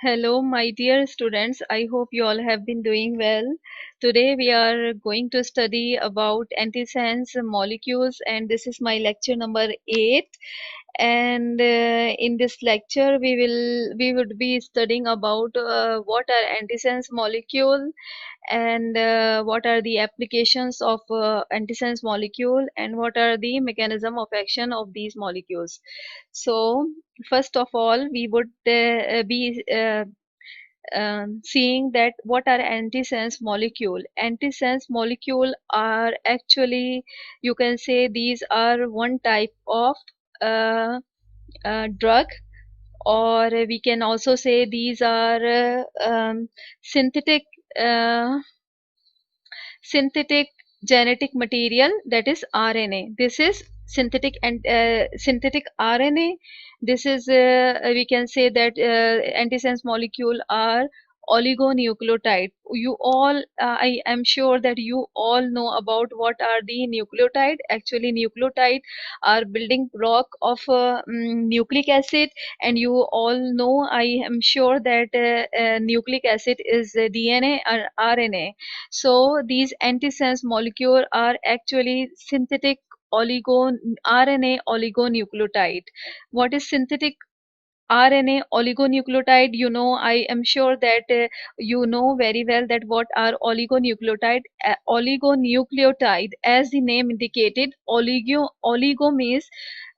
Hello, my dear students. I hope you all have been doing well. Today we are going to study about antisense molecules, and this is my lecture number 8. And in this lecture, we would be studying about what are antisense molecule and what are the applications of antisense molecule and what are the mechanism of action of these molecules. So first of all, we would be seeing that what are antisense molecule. Antisense molecule are actually, you can say, these are one type of drug, or we can also say these are synthetic uh, synthetic genetic material, that is RNA. This is synthetic and synthetic RNA. This is we can say that antisense molecule are oligonucleotide. You all, I am sure that you all know about what are the nucleotide. Actually, nucleotide are building block of nucleic acid, and you all know, I am sure that nucleic acid is DNA or RNA. So these antisense molecule are actually synthetic oligo RNA oligonucleotide. What is synthetic RNA oligonucleotide? You know, I am sure that you know very well that what are oligonucleotide. Oligonucleotide, as the name indicated, oligo means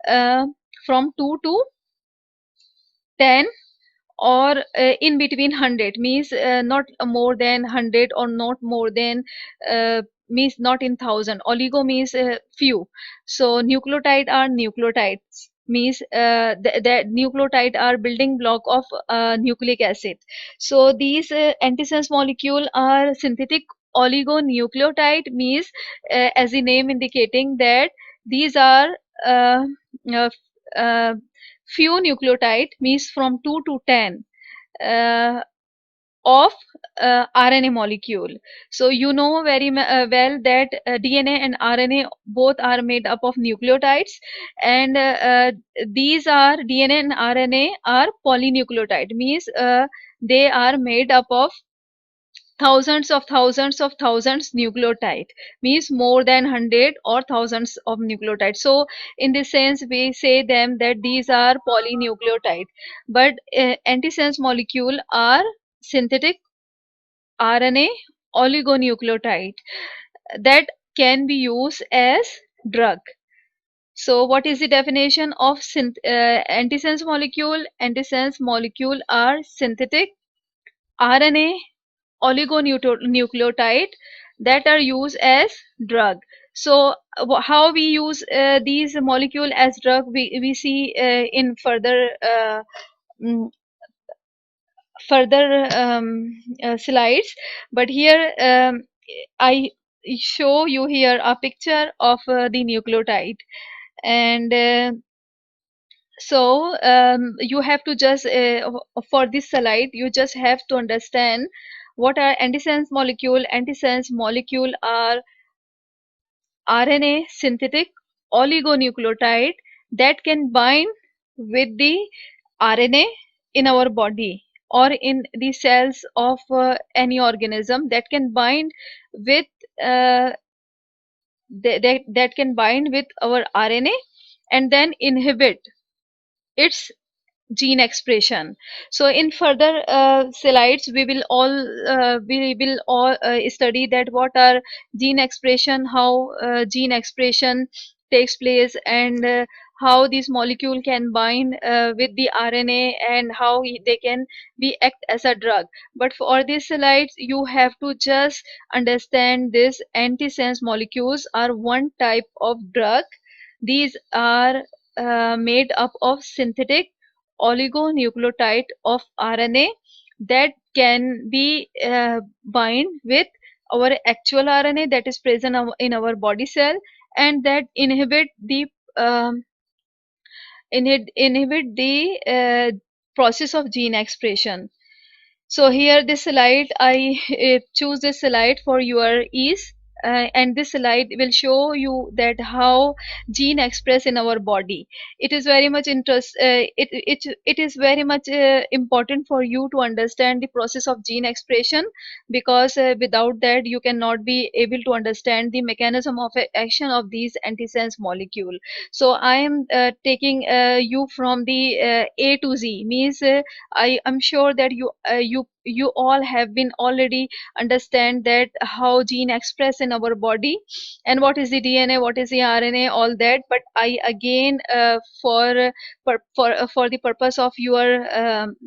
uh, from 2 to 10, or in between 100, means not more than 100 or not more than means not in 1000. Oligo means few. So nucleotide are nucleotides, means the nucleotide are building block of nucleic acid. So these antisense molecule are synthetic oligonucleotide, means as the name indicating that these are uh, uh, uh, few nucleotide, means from 2 to 10 uh, of RNA molecule. So you know very well that DNA and RNA both are made up of nucleotides, and these are DNA and RNA are polynucleotide, means they are made up of thousands of thousands nucleotide, means more than 100 or thousands of nucleotides. So in this sense we say them that these are polynucleotide. But antisense molecule are synthetic RNA oligonucleotide that can be used as drug. So what is the definition of antisense molecule? Antisense molecule are synthetic RNA oligonucleotide that are used as drug. So how we use these molecule as drug, we see in mm, further slides. But here I show you here a picture of the nucleotide, and so you have to just for this slide you just have to understand what are antisense molecule. Antisense molecule are RNA synthetic oligonucleotide that can bind with the RNA in our body or in the cells of any organism, that can bind with uh, that can bind with our RNA and then inhibit its gene expression. So in further slides we will all study that what are gene expression, how gene expression takes place, and how this molecule can bind with the RNA, and how they can be act as a drug. But for these slides you have to just understand this antisense molecules are one type of drug. These are made up of synthetic oligonucleotide of RNA that can be bind with our actual RNA that is present in our body cell, and that inhibit the um, inhibit the process of gene expression. So here this slide, I choose this slide for your ease. and this slide will show you that how gene express in our body. It is very much it is very much important for you to understand the process of gene expression, because without that you cannot be able to understand the mechanism of action of these antisense molecule. So I am taking you from the A to Z, means I am sure that you all have been already understand that how gene express in our body, and what is the DNA, what is the RNA, all that. But I again for the purpose of your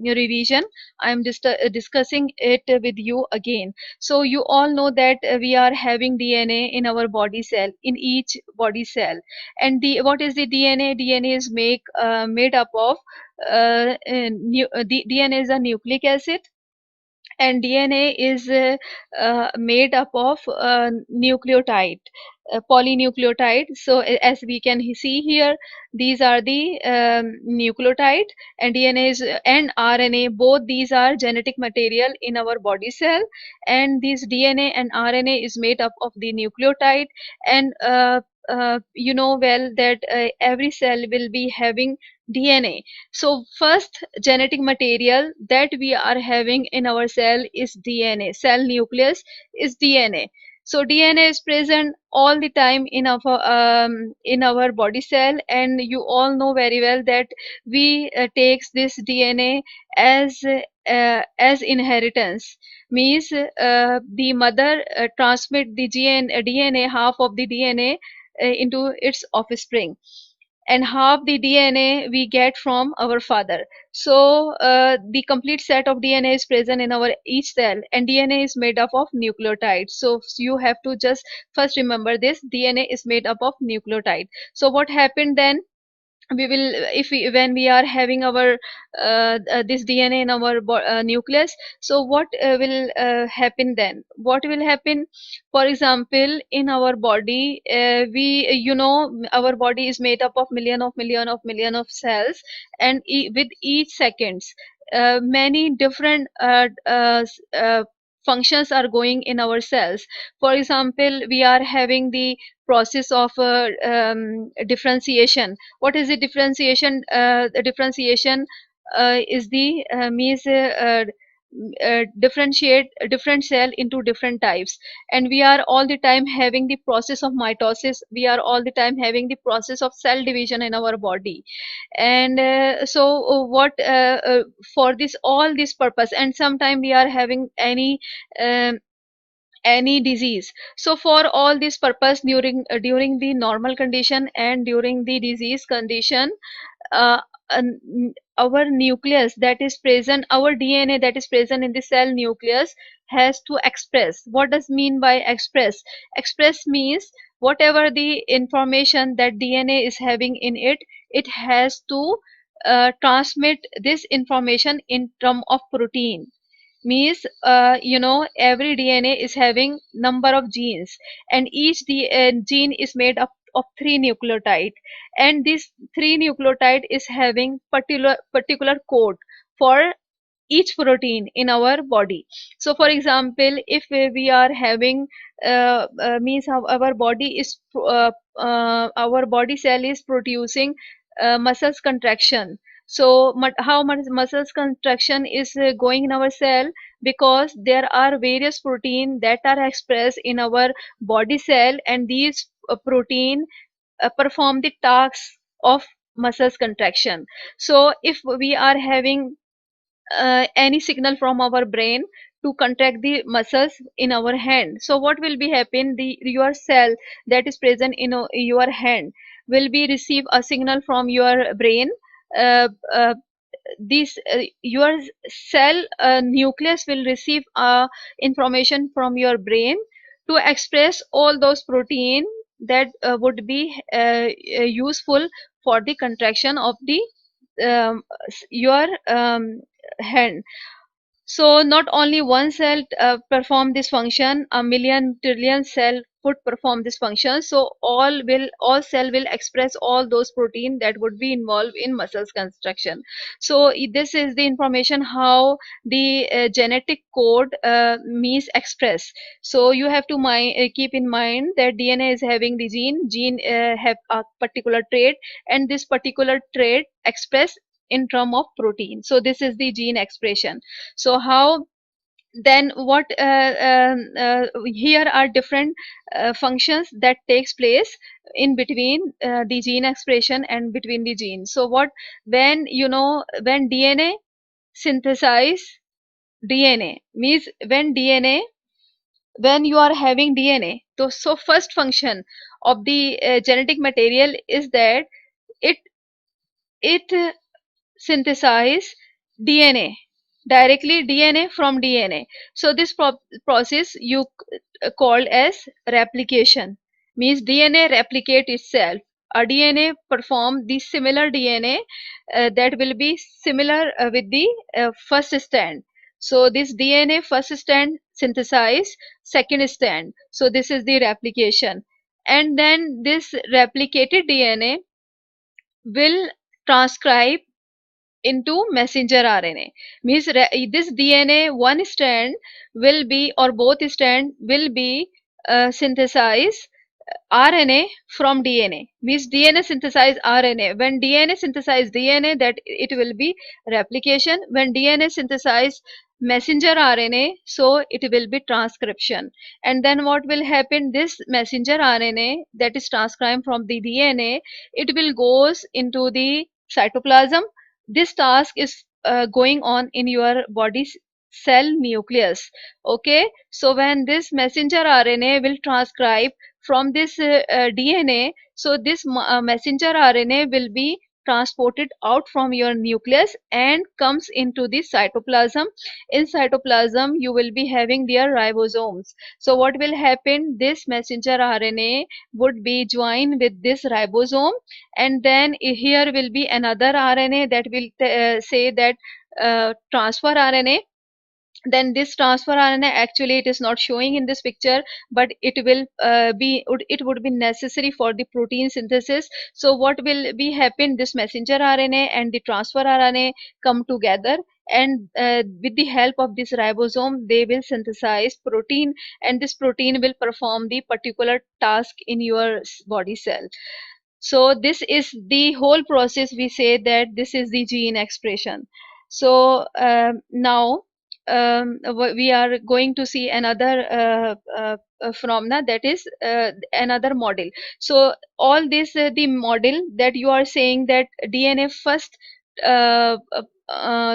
revision, I am just discussing it with you again. So you all know that we are having DNA in our body cell, in each body cell. And the what is the DNA? DNA is made up of the DNA is a nucleic acid, and DNA is made up of nucleotide, polynucleotide. So as we can see here, these are the nucleotide, and DNA is and RNA. Both these are genetic material in our body cell, and this DNA and RNA is made up of the nucleotide. And you know well that every cell will be having DNA. So first genetic material that we are having in our cell is DNA. Cell nucleus is DNA. So DNA is present all the time in our body cell, and you all know very well that we takes this DNA as inheritance. Means the mother transmit the DNA, half of the DNA into its offspring, and half the DNA we get from our father. So the complete set of DNA is present in our each cell, and DNA is made up of nucleotides. So you have to just first remember this: DNA is made up of nucleotide. So what happened then? We will, if we when we are having our this DNA in our nucleus, so what will happen then? What will happen? For example, in our body, we our body is made up of million of cells, and with each seconds many different functions are going in our cells. For example, we are having the process of differentiation. What is the differentiation? The differentiation is the means differentiate a different cell into different types. And we are all the time having the process of mitosis. We are all the time having the process of cell division in our body. And what for this all this purpose, and sometime we are having um, any disease. So for all this purpose, during the normal condition and during the disease condition, uh, our nucleus that is present, our DNA that is present in the cell nucleus has to express. What does mean by express? Express means whatever the information that DNA is having in it, it has to transmit this information in term of protein. Means every DNA is having number of genes, and each gene is made up of three nucleotide, and this three nucleotide is having particular code for each protein in our body. So for example, if we are having means our body is our body cell is producing muscles contraction. So how much muscles contraction is going in our cell? Because there are various protein that are expressed in our body cell, and these protein perform the tasks of muscles contraction. So if we are having any signal from our brain to contract the muscles in our hand, so what will be happen? The your cell that is present in your hand will be receive a signal from your brain. uh, uh, this your cell nucleus will receive information from your brain to express all those protein that would be useful for the contraction of the your hand. So not only one cell perform this function, a million trillion cell output perform this function. So all cell will express all those protein that would be involved in muscles construction. So this is the information how the genetic code means express. So you have to keep in mind that DNA is having the gene have a particular trait, and this particular trait express in term of protein. So this is the gene expression. So how then what here are different functions that takes place in between the gene expression and between the genes. So what, when when DNA synthesize DNA means when you are having DNA, so first function of the genetic material is that it it synthesize DNA directly, DNA from DNA. So this process you called as replication, means DNA replicate itself. A DNA perform the similar DNA that will be similar with the first strand. So this DNA first strand synthesize second strand. So this is the replication, and then this replicated DNA will transcribe into messenger RNA. Means this DNA one strand will be, or both strand will be synthesize RNA from DNA. Means DNA synthesize RNA. When DNA synthesize DNA, that it will be replication. When DNA synthesize messenger RNA, so it will be transcription. And then what will happen, this messenger RNA that is transcribed from the DNA, it will goes into the cytoplasm. This task is going on in your body's cell nucleus. Okay, so when this messenger RNA will transcribe from this DNA, so this messenger RNA will be transported out from your nucleus and comes into the cytoplasm. In cytoplasm you will be having their ribosomes. So what will happen, this messenger RNA would be joined with this ribosome, and then here will be another RNA that will say that transfer RNA. Then this transfer RNA, actually it is not showing in this picture, but it will it would be necessary for the protein synthesis. So what will be happen, this messenger RNA and the transfer RNA come together, and with the help of this ribosome they will synthesize protein, and this protein will perform the particular task in your body cell. So this is the whole process, we say that this is the gene expression. So now we are going to see another phenomena, that is another model. So all this the model that you are saying that DNA first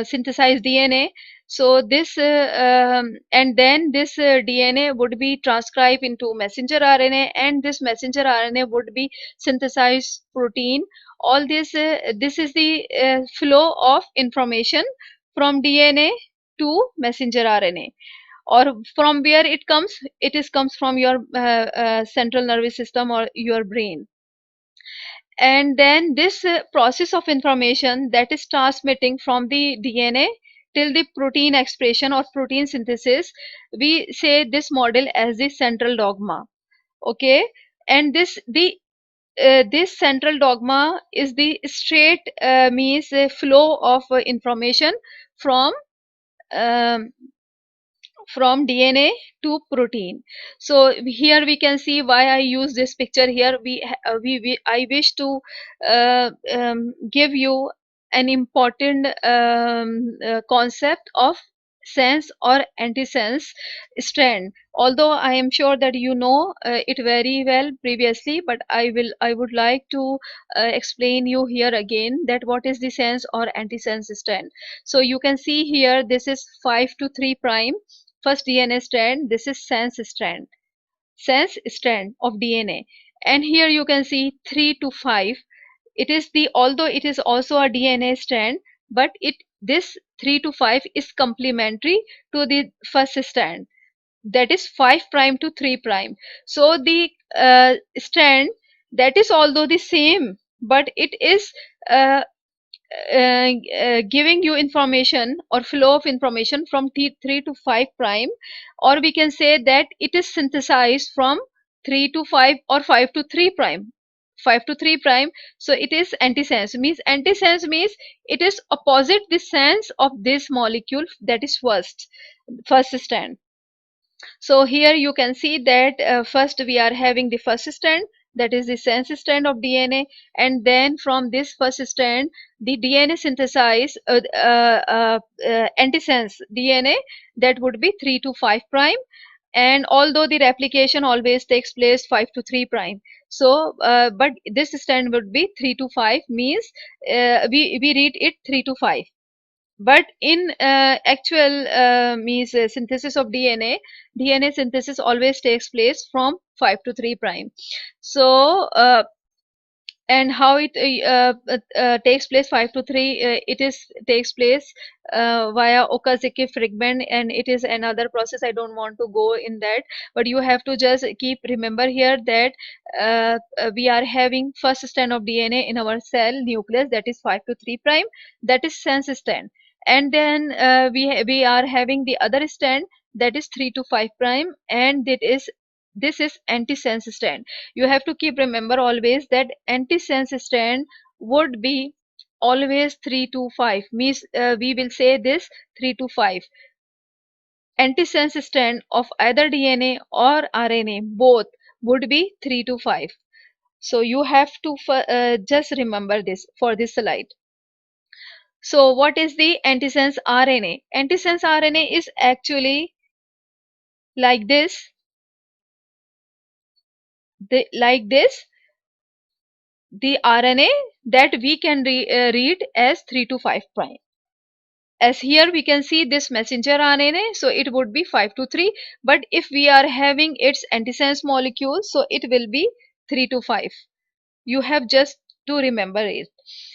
synthesize DNA. So this and then this DNA would be transcribed into messenger RNA, and this messenger RNA would be synthesized protein. All this is the flow of information from DNA to messenger RNA. Or from where it comes, comes from your central nervous system or your brain. And then this process of information that is transmitting from the DNA till the protein expression or protein synthesis, we say this model as the central dogma. Okay, and this central dogma is the straight means flow of information from um, from DNA to protein. So here we can see why I use this picture here. I wish to give you an important concept of sense or antisense strand. Although I am sure that you know it very well previously, but I would like to explain you here again that what is the sense or antisense strand. So you can see here, this is 5 to 3 prime first DNA strand. This is sense strand of DNA, and here you can see 3 to 5. It is the, although it is also a DNA strand, but this 3 to 5 is complementary to the first strand, that is 5 prime to 3 prime. So the strand that is although the same, but it is uh, giving you information or flow of information from 3 to 5 prime, or we can say that it is synthesized from 3 to 5 or 5 to 3 prime. 5 to 3 prime. So it is antisense. Antisense means it is opposite the sense of this molecule, that is first strand. So here you can see that first we are having the first strand, that is the sense strand of DNA, and then from this first strand the DNA synthesize antisense DNA, that would be 3 to 5 prime, and although the replication always takes place 5 to 3 prime. So but this strand would be 3 to 5, means we read it 3 to 5. But in actual means synthesis of DNA synthesis always takes place from 5 to 3 prime. So and how it takes place 5 to 3, it is takes place via Okazaki fragment, and it is another process. I don't want to go in that, but you have to just keep remember here that we are having first strand of DNA in our cell nucleus, that is 5 to 3 prime, that is sense strand, and then we are having the other strand, that is 3 to 5 prime, and this is antisense strand. You have to keep remember always that antisense strand would be always 3 to 5, means we will say this 3 to 5. Antisense strand of either DNA or RNA both would be 3 to 5. So you have to just remember this for this slide. So what is the antisense RNA? Antisense RNA is actually like this, like this, the RNA that we can read as 3 to 5 prime. As here we can see this messenger RNA, so it would be 5 to 3, but if we are having its antisense molecule, so it will be 3 to 5. You have just to remember it.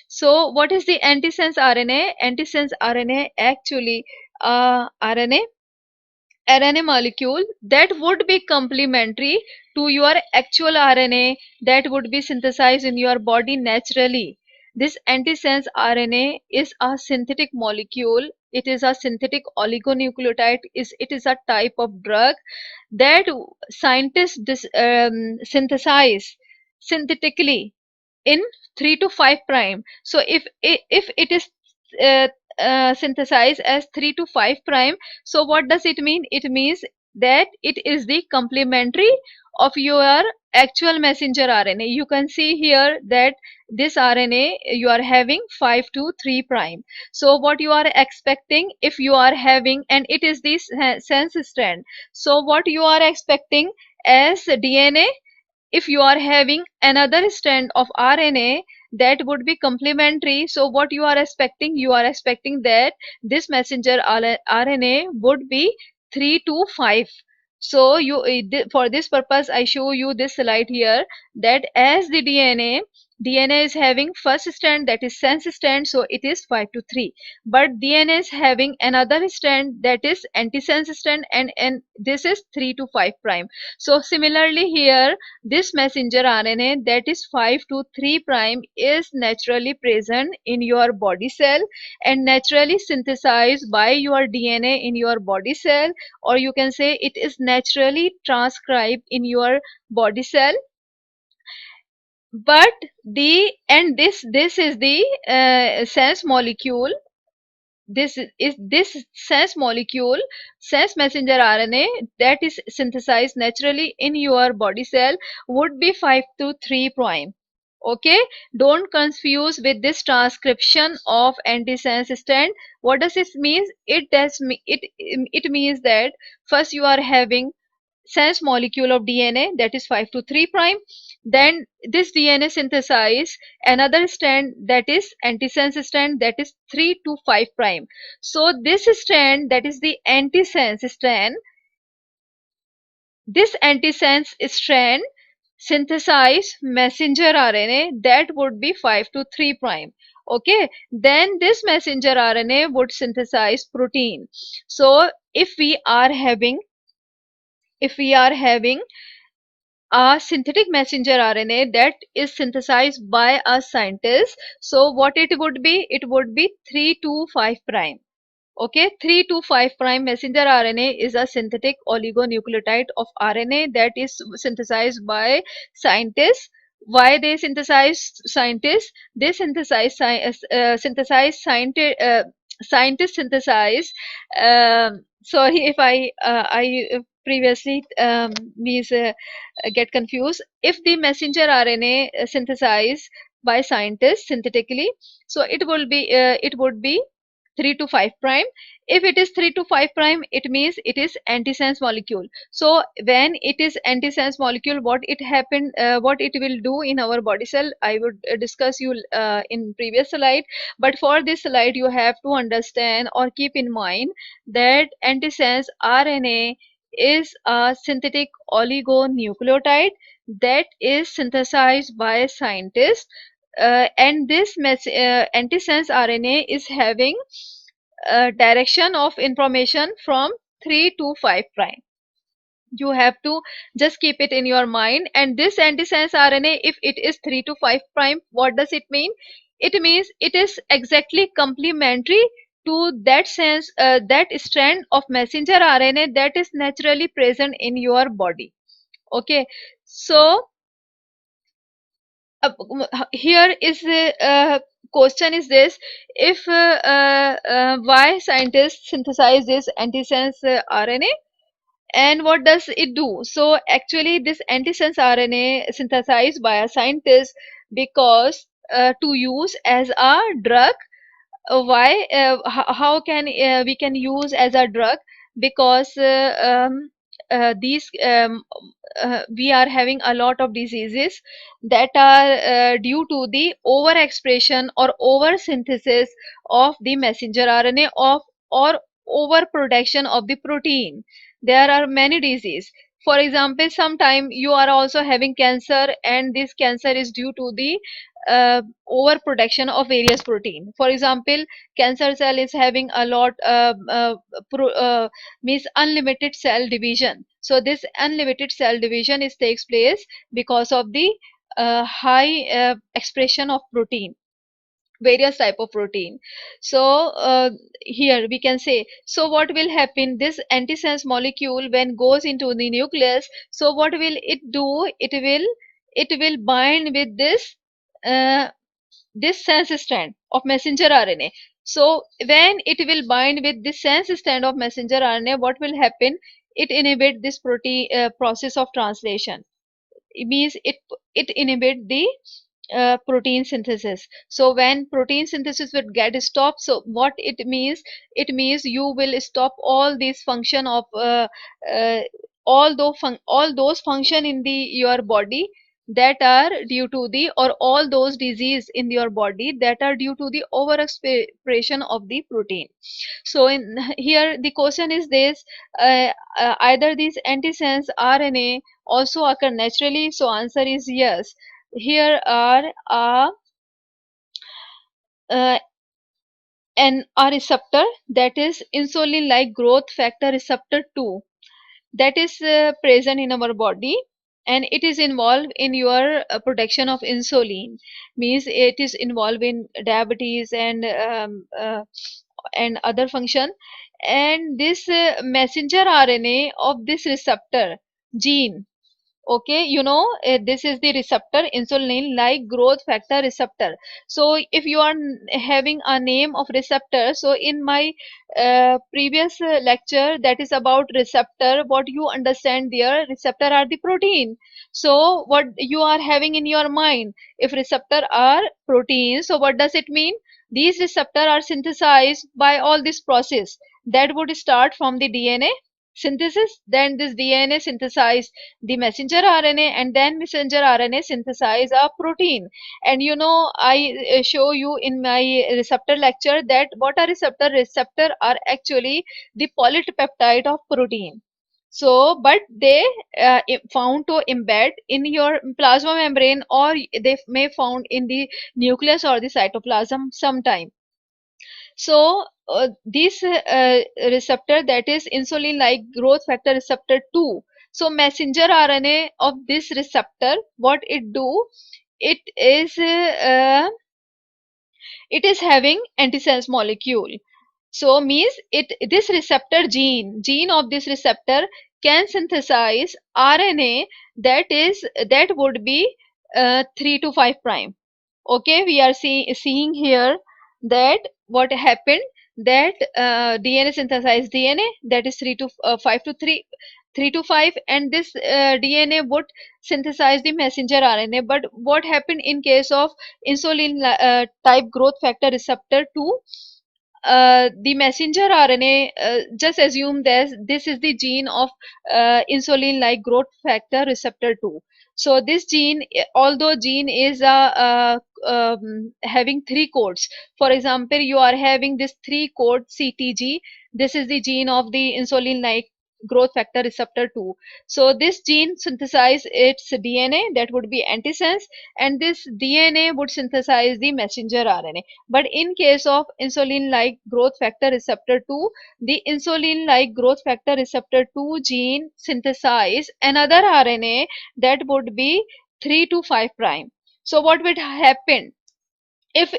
So what is the antisense RNA? Antisense RNA actually RNA molecule that would be complementary to your actual RNA that would be synthesized in your body naturally. This antisense RNA is a synthetic molecule. It is a synthetic oligonucleotide. It is a type of drug that scientists synthesize synthetically in 3 to 5 prime. So if it is uh, synthesized as 3 to 5 prime, so what does it mean? It means that it is the complementary of your actual messenger RNA. You can see here that this RNA you are having 5 to 3 prime. So what you are expecting if you are having, and it is this sense strand, so what you are expecting as DNA, if you are having another strand of RNA that would be complementary, so what you are expecting? You are expecting that this messenger RNA would be 3 to 5. So for this purpose I show you this slide here, that as the DNA is having first strand, that is sense strand, so it is 5 to 3, but DNA is having another strand, that is antisense strand, and this is 3 to 5 prime. So similarly here, this messenger RNA that is 5 to 3 prime is naturally present in your body cell and naturally synthesized by your DNA in your body cell, or you can say it is naturally transcribed in your body cell. But this is the sense molecule. This sense molecule, sense messenger RNA that is synthesized naturally in your body cell would be 5 to 3 prime. Okay, don't confuse with this transcription of antisense strand. What does this mean? It means that first you are having sense molecule of DNA that is 5 to 3 prime, then this DNA synthesize another strand, that is antisense strand, that is 3 to 5 prime. So this strand, that is the antisense strand, this antisense strand synthesize messenger RNA that would be 5 to 3 prime. Okay, then this messenger RNA would synthesize protein. So if we are having a synthetic messenger RNA that is synthesized by a scientist, so what it would be? It would be 3 to 5 prime. Okay, 3 to 5 prime messenger RNA is a synthetic oligonucleotide of RNA that is synthesized by scientists. Why they synthesize scientists? They synthesize scientists synthesize. Sorry if I previously means get confused. If the messenger RNA synthesized by scientists synthetically, so it would be 3 to 5 prime. If it is 3 to 5 prime, it means it is antisense molecule. So when it is antisense molecule, what it will do in our body cell, I would discuss you in previous slide. But for this slide, you have to understand or keep in mind that antisense RNA is a synthetic oligonucleotide that is synthesized by scientists, and this antisense RNA is having direction of information from 3 to 5 prime. You have to just keep it in your mind. And this antisense RNA, if it is 3 to 5 prime, what does it mean? It means it is exactly complementary to that strand of messenger RNA that is naturally present in your body. Okay, so here is the question is this: if why scientists synthesize this antisense RNA, and what does it do? So actually this antisense RNA synthesized by a scientist because to use as a drug. Why how can we can use as a drug? Because these we are having a lot of diseases that are due to the overexpression or oversynthesis of the messenger RNA of or overproduction of the protein. There are many diseases. For example, sometime you are also having cancer, and this cancer is due to the overproduction of various protein. For example, cancer cell is having a lot means unlimited cell division. So this unlimited cell division is takes place because of the high expression of protein, various type of protein. So here we can say, so what will happen, this antisense molecule when goes into the nucleus, so what will it do? It will bind with uh, this sense strand of messenger RNA. So when it will bind with this sense strand of messenger RNA, what will happen? It inhibit this protein process of translation. It means it inhibit the protein synthesis. So when protein synthesis would get stopped, so what it means? It means you will stop all these function of uh, all those function in the your body that are due to the, or all those disease in your body that are due to the overexpression of the protein. So in here the question is this: either these antisense RNA also occur naturally? So answer is yes. Here are uh, a receptor, that is insulin like growth factor receptor 2, that is present in our body, and it is involved in your production of insulin. Means it is involved in diabetes and other function. And this messenger RNA of this receptor gene, okay, this is the receptor insulin like growth factor receptor. So if you are having a name of receptor, so in my previous lecture that is about receptor, what you understand there, receptor are the protein. So what you are having in your mind, if receptor are proteins, so what does it mean? These receptor are synthesized by all this process that would start from the DNA synthesis, then this DNA synthesize the messenger RNA, and then messenger RNA synthesize a protein. And I show you in my receptor lecture that what are receptor? Receptor are actually the polypeptide of protein. So but they found to embed in your plasma membrane, or they may found in the nucleus or the cytoplasm sometime. So this receptor, that is insulin like growth factor receptor 2, so messenger RNA of this receptor, what it do? It is uh, it is having antisense molecule. So means it this receptor gene of this receptor can synthesize RNA that would be 3 to 5 prime. Okay, we are seeing here that what happened, that DNA synthesized DNA, that is 3 to 5 to 3 to 5, and this DNA would synthesize the messenger RNA. But what happened in case of insulin type growth factor receptor 2, the messenger RNA, just assume that this is the gene of insulin like growth factor receptor 2. So this gene, although gene is having three codes. For example, you are having this three code CTG. This is the gene of the insulin like growth factor receptor 2. So this gene synthesize its DNA, that would be antisense, and this DNA would synthesize the messenger RNA. But in case of insulin like growth factor receptor 2, the insulin like growth factor receptor 2 gene synthesize another RNA that would be 3 to 5 prime. So what would happen if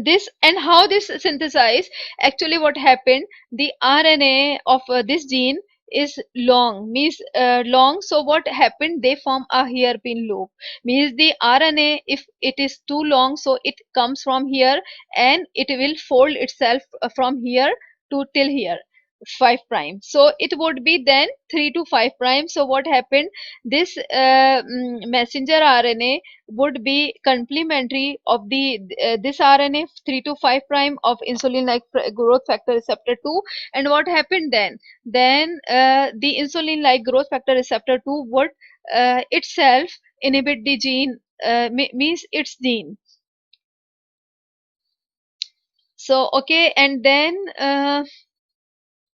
this, and how this synthesize, actually what happened, the RNA of this gene is long, means long. So what happened, they form a hairpin loop, means the RNA, if it is too long, so it comes from here and it will fold itself from here to till here 5 prime. So it would be then 3 to 5 prime. So what happened, this messenger RNA would be complementary of the this RNA 3 to 5 prime of insulin like growth factor receptor 2. And what happened then, the insulin like growth factor receptor 2 would itself inhibit the gene, means its gene. So okay, and then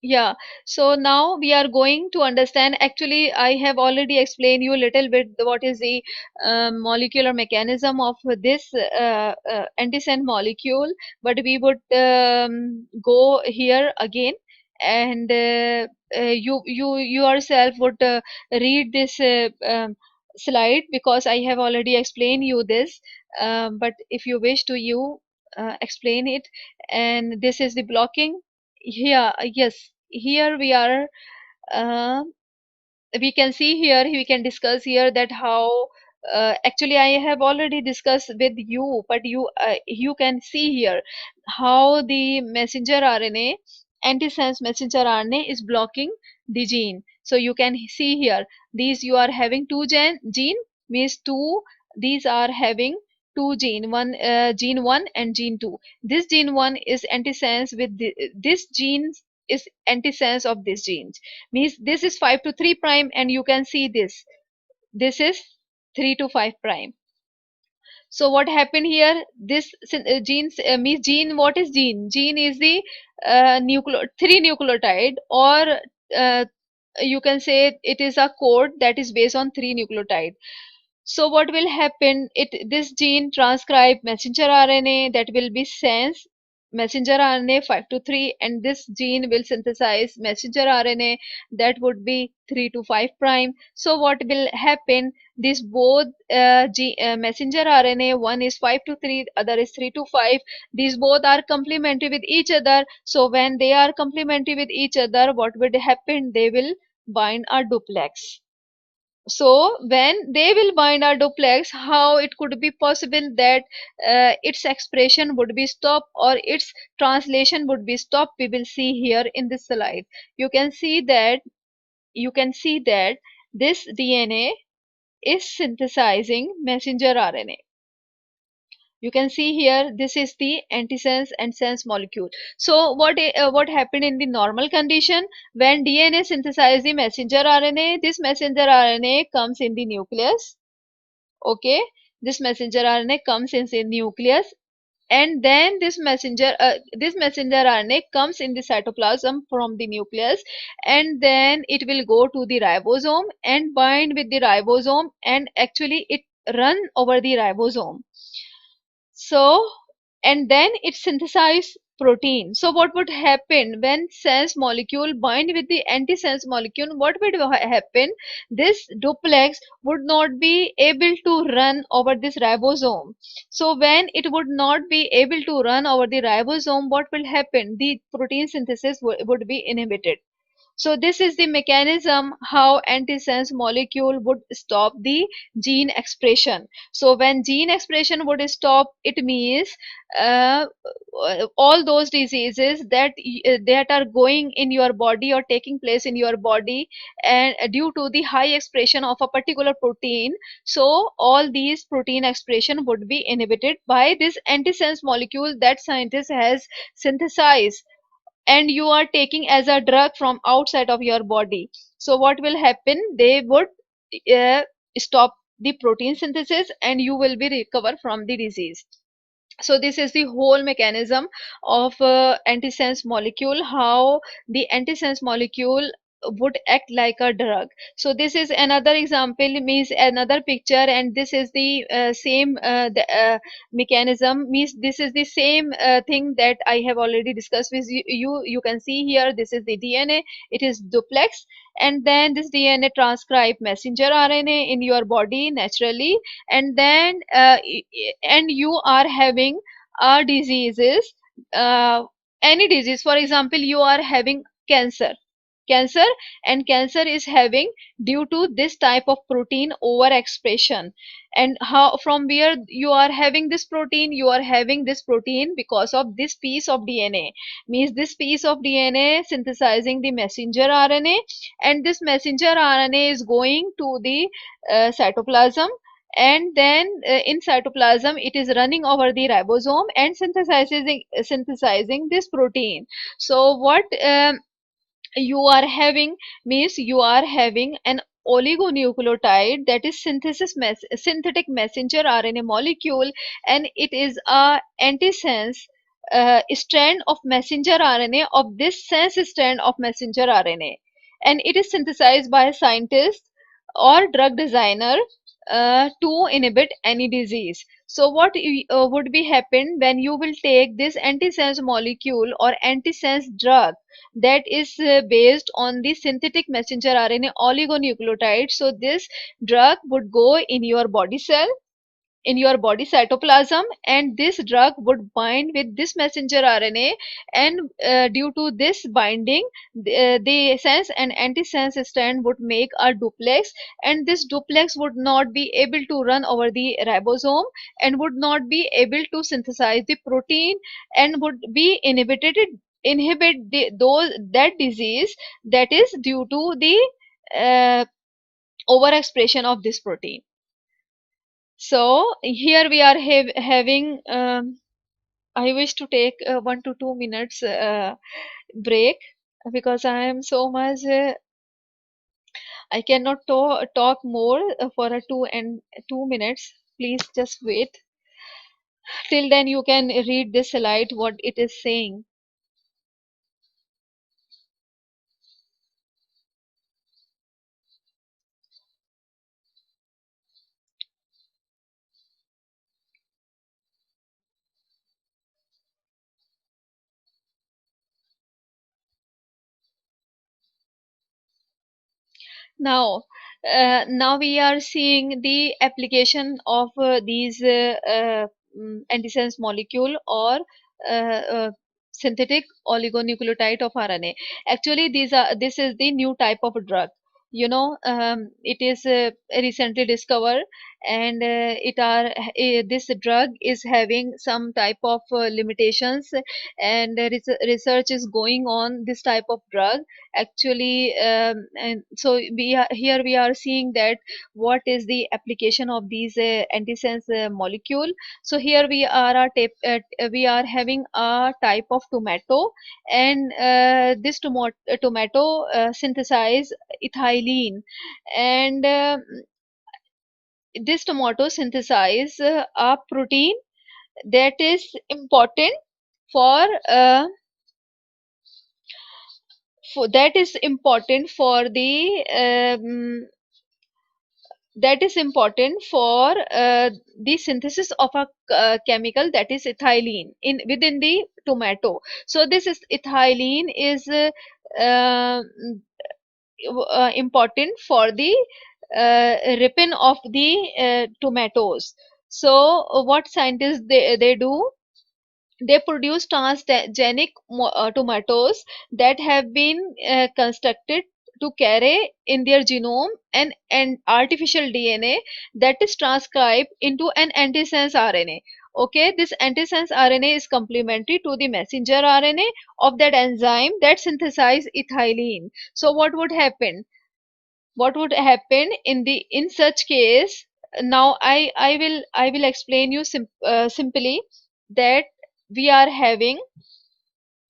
yeah, so now we are going to understand. Actually, I have already explained you a little bit what is the molecular mechanism of this antisense molecule, but we would go here again, and you yourself would read this slide, because I have already explained you this. But if you wish to you explain it, and this is the blocking. Yeah, yes, here we are, uh, we can see here, we can discuss here that how actually I have already discussed with you, but you can see here how the messenger RNA, antisense messenger RNA, is blocking the gene. So you can see here, these you are having two gene, means two, these are having two gene, one gene 1 and gene 2. This gene 1 is antisense with this gene is antisense of this gene, means this is 5 to 3 prime, and you can see this is 3 to 5 prime. So what happened here, this genes means gene, what is gene, gene is the three nucleotide, or uh, you can say it is a code that is based on three nucleotide. So what will happen, this gene transcribe messenger RNA that will be sense messenger RNA 5 to 3, and this gene will synthesize messenger RNA that would be 3 to 5 prime. So what will happen, this both messenger RNA, one is 5 to 3, other is 3 to 5, these both are complementary with each other. So when they are complementary with each other, what would happen, they will bind a duplex. So when they will bind our duplex, how it could be possible that its expression would be stopped or its translation would be stopped, we will see here in this slide. You can see that this DNA is synthesizing messenger RNA. You can see here, this is the antisense and sense molecule. So what happened in the normal condition, when DNA synthesizes the messenger RNA, this messenger RNA comes in the nucleus. Okay, this messenger RNA comes in the nucleus, and then this messenger RNA comes in the cytoplasm from the nucleus, and then it will go to the ribosome and bind with the ribosome, and actually it run over the ribosome. So, and then it synthesize protein. So what would happen when sense molecule bind with the antisense molecule? What would happen? This duplex would not be able to run over this ribosome. So when it would not be able to run over the ribosome, what will happen? The protein synthesis would be inhibited. So this is the mechanism how antisense molecule would stop the gene expression. So when gene expression would stop, it means uh, all those diseases that are going in your body or taking place in your body, and due to the high expression of a particular protein, so all these protein expression would be inhibited by this antisense molecule that scientist has synthesized, and you are taking as a drug from outside of your body. So what will happen? They would uh, stop the protein synthesis and you will be recover from the disease. So this is the whole mechanism of antisense molecule, how the antisense molecule would act like a drug. So this is another example, means another picture, and this is the same mechanism, means this is the same thing that I have already discussed with you can see here, this is the DNA, it is duplex, and then this DNA transcribe messenger RNA in your body naturally, and then and you are having diseases, uh, any disease, for example you are having cancer, and cancer is having due to this type of protein overexpression. And how, from where you are having this protein? You are having this protein because of this piece of DNA, means this piece of DNA synthesizing the messenger RNA, and this messenger RNA is going to the cytoplasm, and then in cytoplasm it is running over the ribosome and synthesizing this protein. So what you are having, means you are having an oligonucleotide, that is synthetic messenger RNA molecule, and it is a antisense strand of messenger RNA of this sense strand of messenger RNA, and it is synthesized by a scientist or drug designer to inhibit any disease. So what would be happen when you will take this antisense molecule or antisense drug that is based on the synthetic messenger RNA oligonucleotide? So this drug would go in your body cell, in your body cytoplasm, and this drug would bind with this messenger RNA, and due to this binding, the sense and antisense strand would make a duplex, and this duplex would not be able to run over the ribosome and would not be able to synthesize the protein, and would be inhibit those that disease that is due to the uh, overexpression of this protein. So here we are having. I wish to take 1 to 2 minutes break because I am so much. I cannot talk more for a 2 minutes. Please just wait. Till then, you can read this slide. What it is saying. Now, now we are seeing the application of these antisense molecule or synthetic oligonucleotide of RNA. Actually, this is the new type of drug. It is recently discovered, and this drug is having some type of limitations, and research is going on this type of drug actually. And so here we are seeing that what is the application of these antisense molecule. So here we are having a type of tomato, and this tomato synthesize ethylene, and this tomato synthesize a protein that is important for that is important for the that is important for the synthesis of a chemical, that is ethylene, in within the tomato. So this is ethylene is uh, important for the ripen of the tomatoes. So what scientists they do, they produce transgenic tomatoes that have been constructed to carry in their genome an artificial DNA that is transcribed into an antisense RNA. Okay, this antisense RNA is complementary to the messenger RNA of that enzyme that synthesize ethylene. So what would happen? What would happen in the in such case? Now I will explain you simply that we are having,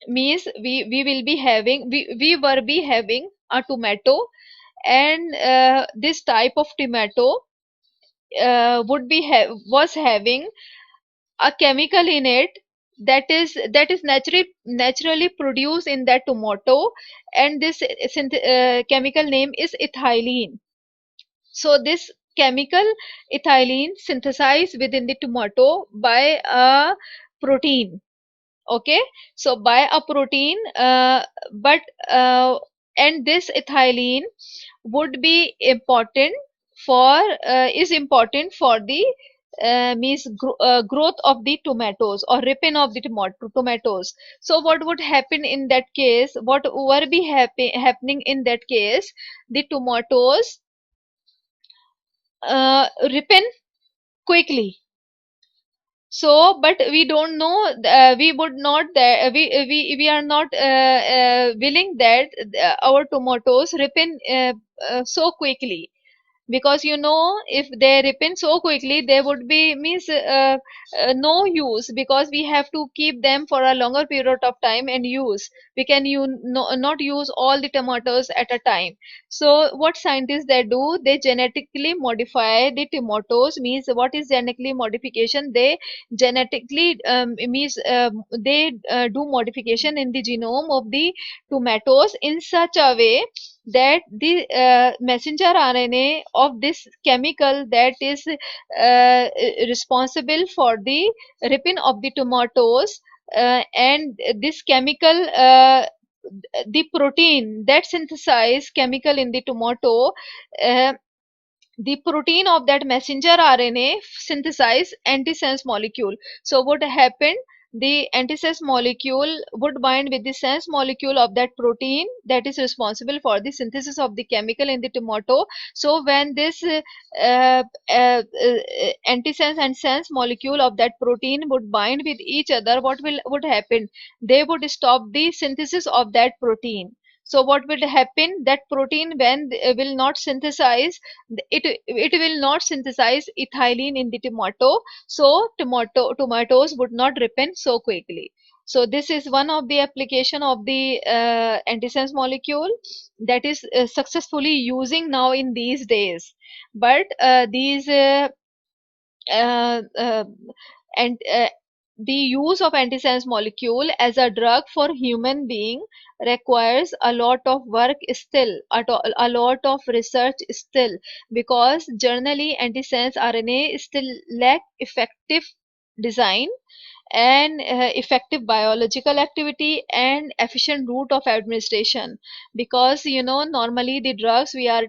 means we will be having, we were be having a tomato, and this type of tomato would be was having a chemical in it that is naturally produced in that tomato, and this chemical name is ethylene. So this chemical ethylene synthesized within the tomato by a protein. Okay, so by a protein, but and this ethylene would be important for is important for the growth of the tomatoes or ripen of the tomatoes. So what would happen in that case? What would be happening in that case? The tomatoes ripen quickly. So but we don't know, we would not we are not willing that our tomatoes ripen so quickly, because if they ripen so quickly they would be, means no use, because we have to keep them for a longer period of time and use. We can not use all the tomatoes at a time. So what scientists they do, they genetically modify the tomatoes. Means what is genetically modification? They genetically means they do modification in the genome of the tomatoes in such a way that the messenger RNA of this chemical that is responsible for the ripen of the tomatoes, and this chemical, the protein that synthesize chemical in the tomato, uh, the protein of that messenger RNA synthesize antisense molecule. So what happened? The antisense molecule would bind with the sense molecule of that protein that is responsible for the synthesis of the chemical in the tomato. So when this antisense and sense molecule of that protein would bind with each other, what will would happen? They would stop the synthesis of that protein. So what will happen? That protein, when will not synthesize, it will not synthesize ethylene in the tomato. So tomatoes would not ripen so quickly. So this is one of the application of the antisense molecule that is successfully using now in these days. But these uh, uh, and the use of antisense molecule as a drug for human being requires a lot of work still, a lot of research still, because generally antisense RNA still lack effective design and effective biological activity and efficient route of administration. Because normally the drugs we are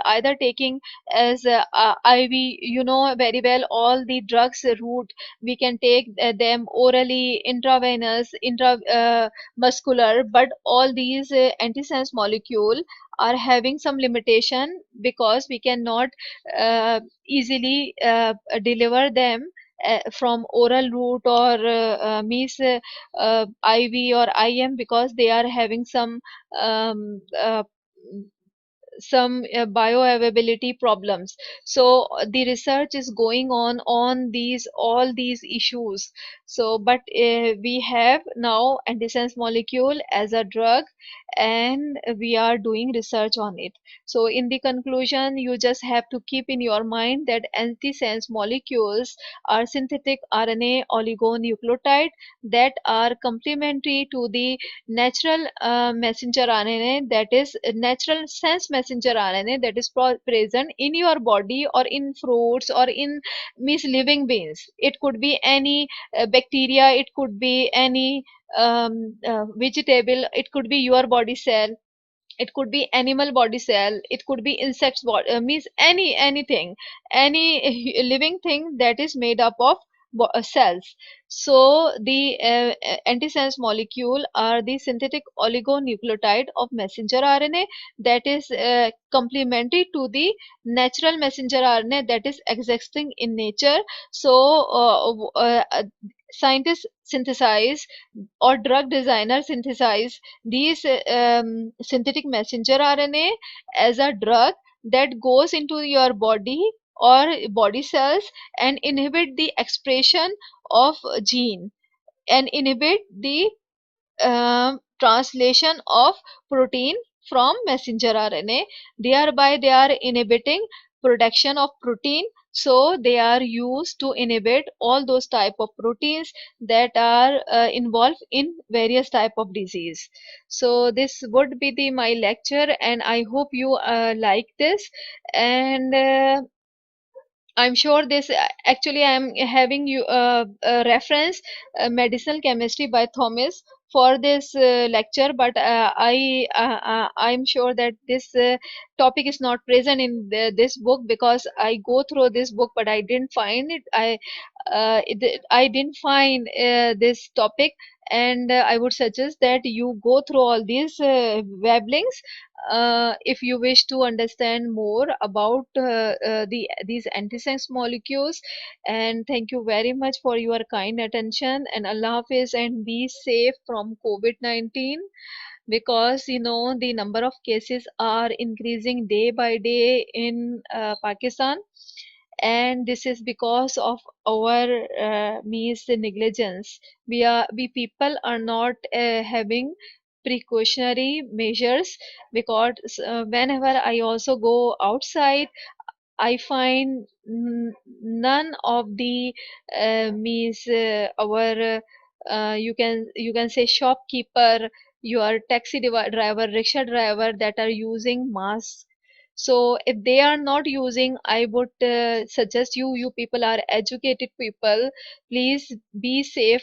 either taking as IV. Very well, all the drugs route we can take them orally, intravenous, muscular, but all these antisense molecule are having some limitation, because we cannot easily deliver them from oral route or means IV or IM, because they are having um, uh, some bioavailability problems. So the research is going on these all these issues. So but we have now antisense molecule as a drug, and we are doing research on it. So in the conclusion, you just have to keep in your mind that antisense molecules are synthetic RNA oligonucleotide that are complementary to the natural messenger RNA, that is natural sense messenger RNA, that is present in your body or in fruits or in means living beings. It could be any bacteria, it could be any vegetable, it could be your body cell, it could be animal body cell, it could be insects body, means anything, any living thing that is made up of cells. So the antisense molecule are the synthetic oligonucleotide of messenger RNA that is complementary to the natural messenger RNA that is existing in nature. So scientists synthesize, or drug designers synthesize these synthetic messenger RNA as a drug that goes into your body or body cells and inhibit the expression of gene and inhibit the translation of protein from messenger RNA. Thereby, they are inhibiting production of protein. So they are used to inhibit all those type of proteins that are involved in various type of disease. So this would be the my lecture, and I hope you like this. And I'm sure this actually I'm having you a reference medicinal chemistry by Thomas for this lecture, but I'm sure that this topic is not present in this book, because I go through this book but I didn't find it. I didn't find this topic, and I would suggest that you go through all these web links if you wish to understand more about these antisense molecules. And thank you very much for your kind attention, and Allah Hafiz, and be safe from COVID-19, because you know the number of cases are increasing day by day in Pakistan, and this is because of our means negligence. We people are not having precautionary measures, because whenever I also go outside, I find none of the means our you can say shopkeeper, your taxi driver, rickshaw driver that are using masks. So if they are not using, I would suggest you people are educated people. Please be safe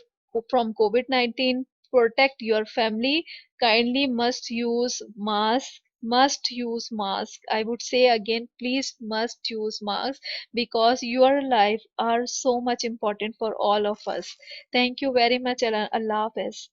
from COVID-19. Protect your family. Kindly must use mask. Must use mask. I would say again, please must use mask, because your life are so much important for all of us. Thank you very much. Allah Hafiz.